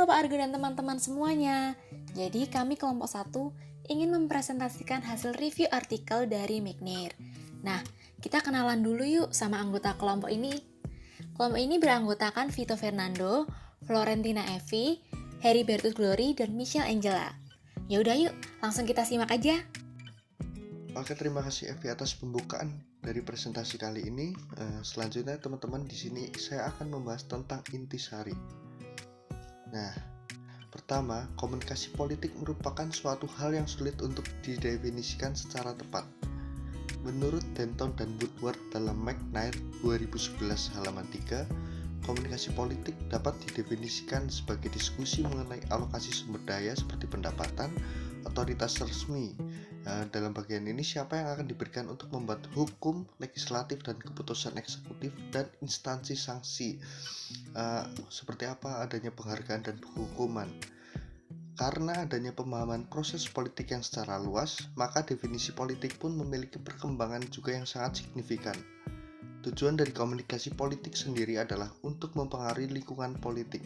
Halo Pak Argo dan teman-teman semuanya. Jadi kami kelompok 1 ingin mempresentasikan hasil review artikel dari Magner. Nah, kita kenalan dulu yuk sama anggota kelompok ini. Kelompok ini beranggotakan Vito Fernando, Florentina Evi, Heribertus Glory, dan Michelle Angela. Ya udah yuk, langsung kita simak aja. Oke, terima kasih Evi atas pembukaan dari presentasi kali ini. Selanjutnya teman-teman, di sini saya akan membahas tentang intisari. Nah, pertama, komunikasi politik merupakan suatu hal yang sulit untuk didefinisikan secara tepat. Menurut Denton dan Woodward dalam Magner 2011 halaman 3, komunikasi politik dapat didefinisikan sebagai diskusi mengenai alokasi sumber daya seperti pendapatan, otoritas resmi. Dalam bagian ini, siapa yang akan diberikan untuk membuat hukum, legislatif, dan keputusan eksekutif, dan instansi sanksi, seperti apa adanya penghargaan dan hukuman. Karena adanya pemahaman proses politik yang secara luas, maka definisi politik pun memiliki perkembangan juga yang sangat signifikan. Tujuan dari komunikasi politik sendiri adalah untuk mempengaruhi lingkungan politik.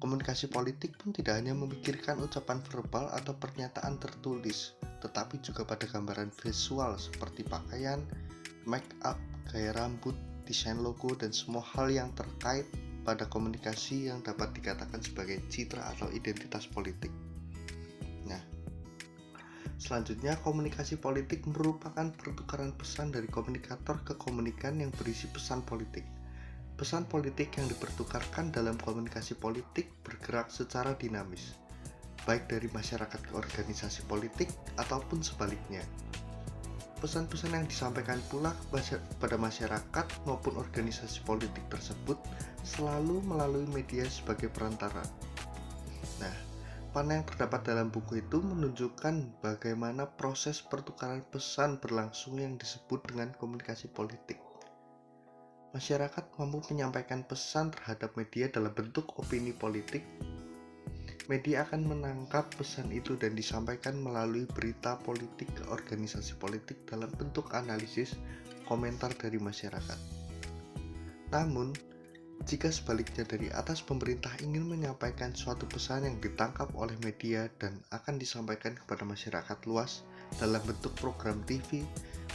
Komunikasi politik pun tidak hanya memikirkan ucapan verbal atau pernyataan tertulis, tetapi juga pada gambaran visual seperti pakaian, make up, gaya rambut, desain logo, dan semua hal yang terkait pada komunikasi yang dapat dikatakan sebagai citra atau identitas politik. Nah, selanjutnya komunikasi politik merupakan pertukaran pesan dari komunikator ke komunikan yang berisi pesan politik. Pesan politik yang dipertukarkan dalam komunikasi politik bergerak secara dinamis, baik dari masyarakat ke organisasi politik ataupun sebaliknya. Pesan-pesan yang disampaikan pula pada masyarakat maupun organisasi politik tersebut selalu melalui media sebagai perantara. Nah, panel yang terdapat dalam buku itu menunjukkan bagaimana proses pertukaran pesan berlangsung yang disebut dengan komunikasi politik. Masyarakat mampu menyampaikan pesan terhadap media dalam bentuk opini politik. Media akan menangkap pesan itu dan disampaikan melalui berita politik ke organisasi politik dalam bentuk analisis, komentar dari masyarakat. Namun, jika sebaliknya dari atas pemerintah ingin menyampaikan suatu pesan yang ditangkap oleh media dan akan disampaikan kepada masyarakat luas dalam bentuk program TV,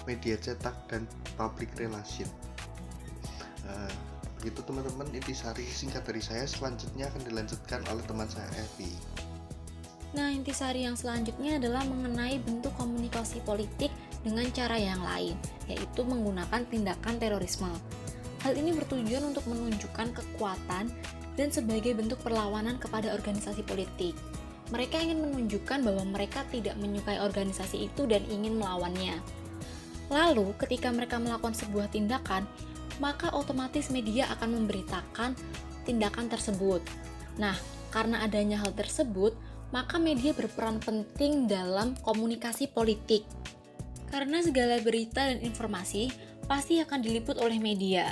media cetak, dan public relation. Begitu teman-teman intisari singkat dari saya. Selanjutnya akan dilanjutkan oleh teman saya Evi. Nah, intisari yang selanjutnya adalah mengenai bentuk komunikasi politik dengan cara yang lain, yaitu menggunakan tindakan terorisme. Hal ini bertujuan untuk menunjukkan kekuatan dan sebagai bentuk perlawanan kepada organisasi politik. Mereka ingin menunjukkan bahwa mereka tidak menyukai organisasi itu dan ingin melawannya. Lalu, ketika mereka melakukan sebuah tindakan, maka otomatis media akan memberitakan tindakan tersebut. Nah, karena adanya hal tersebut, maka media berperan penting dalam komunikasi politik. Karena segala berita dan informasi pasti akan diliput oleh media.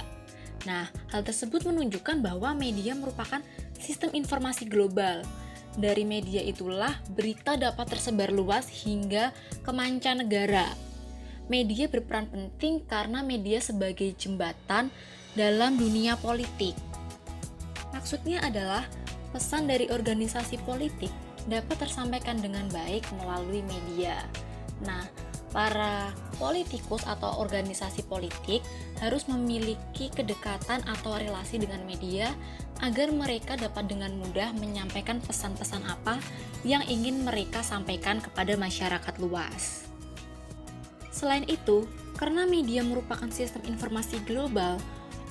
Nah, hal tersebut menunjukkan bahwa media merupakan sistem informasi global. Dari media itulah berita dapat tersebar luas hingga ke mancanegara. Media berperan penting karena media sebagai jembatan dalam dunia politik. Maksudnya adalah pesan dari organisasi politik dapat tersampaikan dengan baik melalui media. Nah, para politikus atau organisasi politik harus memiliki kedekatan atau relasi dengan media agar mereka dapat dengan mudah menyampaikan pesan-pesan apa yang ingin mereka sampaikan kepada masyarakat luas. Selain itu, karena media merupakan sistem informasi global,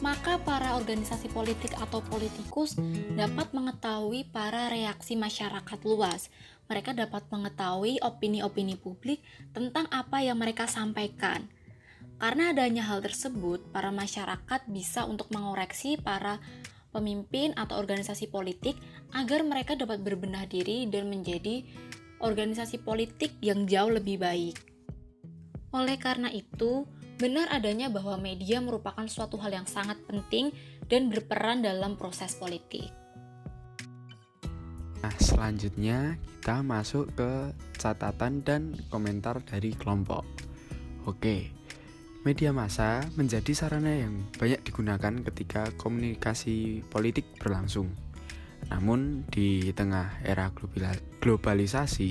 maka para organisasi politik atau politikus dapat mengetahui para reaksi masyarakat luas. Mereka dapat mengetahui opini-opini publik tentang apa yang mereka sampaikan. Karena adanya hal tersebut, para masyarakat bisa untuk mengoreksi para pemimpin atau organisasi politik agar mereka dapat berbenah diri dan menjadi organisasi politik yang jauh lebih baik. Oleh karena itu, benar adanya bahwa media merupakan suatu hal yang sangat penting dan berperan dalam proses politik. Nah, selanjutnya kita masuk ke catatan dan komentar dari kelompok. Oke, media massa menjadi sarana yang banyak digunakan ketika komunikasi politik berlangsung. Namun di tengah era globalisasi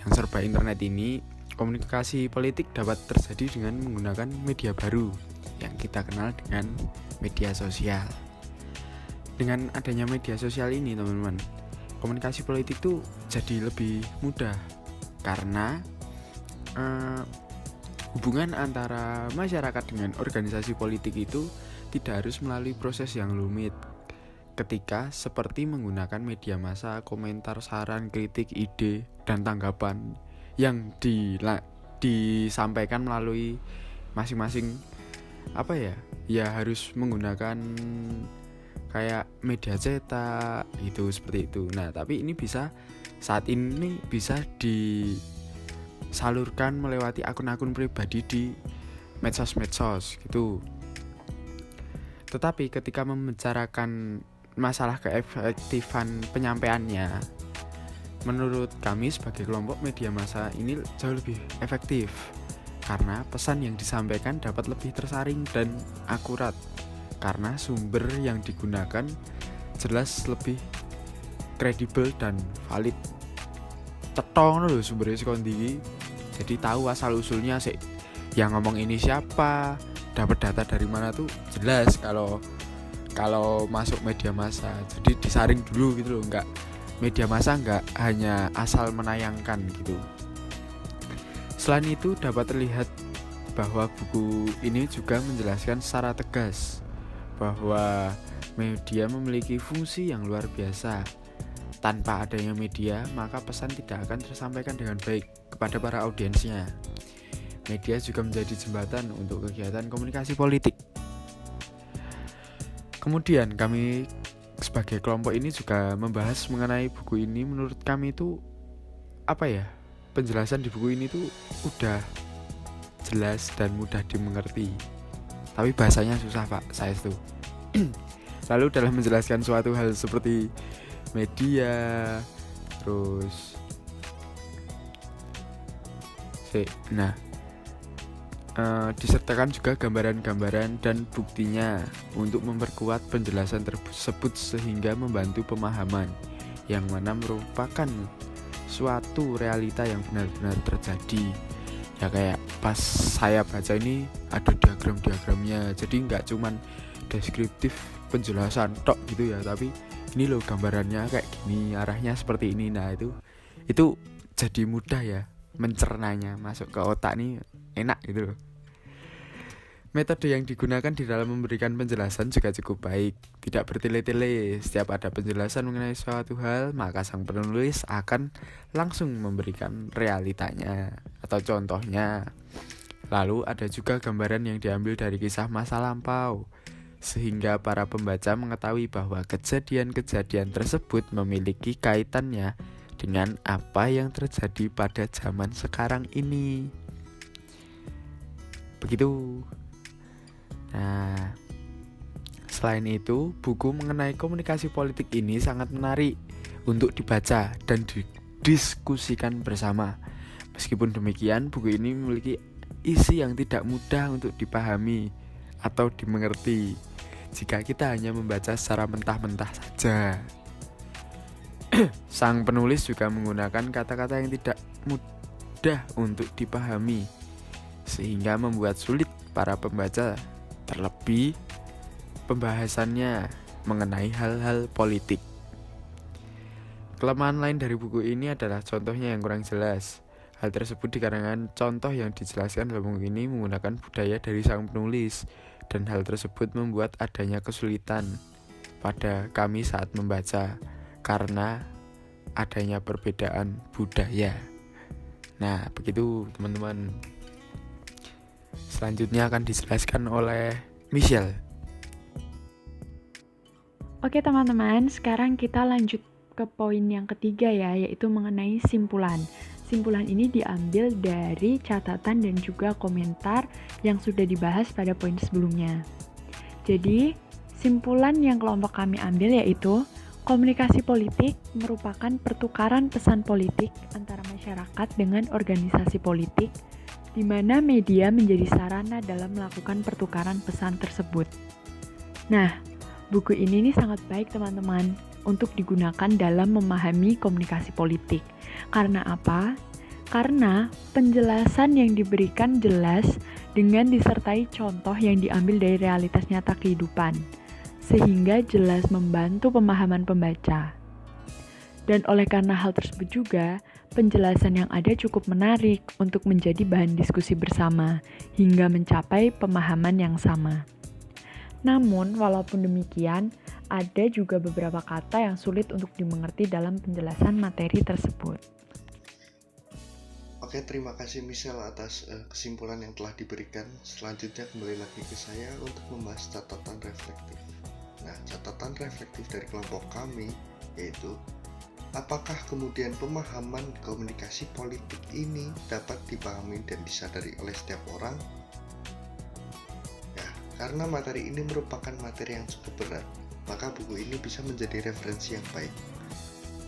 yang serba internet ini, komunikasi politik dapat terjadi dengan menggunakan media baru yang kita kenal dengan media sosial. Dengan adanya media sosial ini, teman-teman, komunikasi politik tuh jadi lebih mudah karena hubungan antara masyarakat dengan organisasi politik itu tidak harus melalui proses yang rumit. Ketika seperti menggunakan media massa, komentar, saran, kritik, ide, dan tanggapan yang disampaikan melalui masing-masing ya harus menggunakan kayak media cetak gitu, seperti itu. Nah, tapi ini saat ini bisa disalurkan melewati akun-akun pribadi di medsos gitu. Tetapi ketika membicarakan masalah keefektifan penyampaiannya, menurut kami sebagai kelompok media massa ini jauh lebih efektif karena pesan yang disampaikan dapat lebih tersaring dan akurat karena sumber yang digunakan jelas lebih kredibel dan valid. Cetong loh sumbernya sekondi, jadi tahu asal usulnya sih yang ngomong ini siapa, dapat data dari mana tuh jelas kalau masuk media massa. Jadi disaring dulu gitu loh, media massa nggak hanya asal menayangkan gitu. Selain itu dapat terlihat bahwa buku ini juga menjelaskan secara tegas bahwa media memiliki fungsi yang luar biasa. Tanpa adanya media, maka pesan tidak akan tersampaikan dengan baik kepada para audiensnya. Media juga menjadi jembatan untuk kegiatan komunikasi politik. Kemudian kami sebagai kelompok ini juga membahas mengenai buku ini. Menurut kami itu penjelasan di buku ini tuh udah jelas dan mudah dimengerti. Tapi bahasanya susah Pak, saya itu. Lalu dalam menjelaskan suatu hal seperti media, terus disertakan juga gambaran-gambaran dan buktinya untuk memperkuat penjelasan tersebut sehingga membantu pemahaman yang mana merupakan suatu realita yang benar-benar terjadi. Ya kayak pas saya baca ini ada diagram-diagramnya, jadi nggak cuman deskriptif penjelasan tok gitu ya, tapi ini loh gambarannya kayak gini, arahnya seperti ini. Nah itu jadi mudah ya mencernanya, masuk ke otak nih enak gitu loh. Metode yang digunakan di dalam memberikan penjelasan juga cukup baik, tidak bertele-tele. Setiap ada penjelasan mengenai suatu hal, maka sang penulis akan langsung memberikan realitanya atau contohnya. Lalu ada juga gambaran yang diambil dari kisah masa lampau, sehingga para pembaca mengetahui bahwa kejadian-kejadian tersebut memiliki kaitannya dengan apa yang terjadi pada zaman sekarang ini. Begitu. Nah, selain itu, buku mengenai komunikasi politik ini sangat menarik untuk dibaca dan didiskusikan bersama. Meskipun demikian, buku ini memiliki isi yang tidak mudah untuk dipahami atau dimengerti jika kita hanya membaca secara mentah-mentah saja. Sang penulis juga menggunakan kata-kata yang tidak mudah untuk dipahami, sehingga membuat sulit para pembaca. Terlebih pembahasannya mengenai hal-hal politik. Kelemahan lain dari buku ini adalah contohnya yang kurang jelas. Hal tersebut dikarenakan contoh yang dijelaskan dalam buku ini menggunakan budaya dari sang penulis, dan hal tersebut membuat adanya kesulitan pada kami saat membaca karena adanya perbedaan budaya. Nah, begitu teman-teman. Selanjutnya akan dijelaskan oleh Michelle. Oke teman-teman, sekarang kita lanjut ke poin yang ketiga ya, yaitu mengenai simpulan. Simpulan ini diambil dari catatan dan juga komentar yang sudah dibahas pada poin sebelumnya. Jadi, simpulan yang kelompok kami ambil yaitu komunikasi politik merupakan pertukaran pesan politik antara masyarakat dengan organisasi politik, di mana media menjadi sarana dalam melakukan pertukaran pesan tersebut. Nah, buku ini sangat baik teman-teman, untuk digunakan dalam memahami komunikasi politik. Karena apa? Karena penjelasan yang diberikan jelas dengan disertai contoh yang diambil dari realitas nyata kehidupan, sehingga jelas membantu pemahaman pembaca. Dan oleh karena hal tersebut juga, penjelasan yang ada cukup menarik untuk menjadi bahan diskusi bersama, hingga mencapai pemahaman yang sama. Namun, walaupun demikian, ada juga beberapa kata yang sulit untuk dimengerti dalam penjelasan materi tersebut. Oke, terima kasih Michelle atas kesimpulan yang telah diberikan. Selanjutnya kembali lagi ke saya untuk membahas catatan reflektif. Nah, catatan reflektif dari kelompok kami yaitu apakah kemudian pemahaman komunikasi politik ini dapat dipahami dan disadari oleh setiap orang? Ya, karena materi ini merupakan materi yang cukup berat, maka buku ini bisa menjadi referensi yang baik.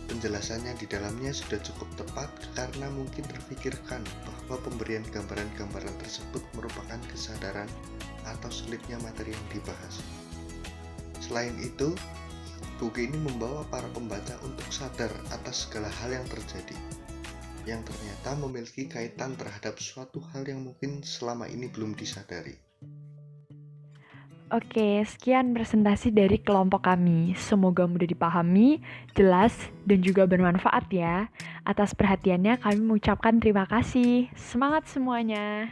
Penjelasannya di dalamnya sudah cukup tepat karena mungkin terpikirkan bahwa pemberian gambaran-gambaran tersebut merupakan kesadaran atau sulitnya materi yang dibahas. Selain itu, buku ini membawa para pembaca untuk sadar atas segala hal yang terjadi, yang ternyata memiliki kaitan terhadap suatu hal yang mungkin selama ini belum disadari. Oke, sekian presentasi dari kelompok kami. Semoga mudah dipahami, jelas, dan juga bermanfaat ya. Atas perhatiannya kami mengucapkan terima kasih. Semangat semuanya!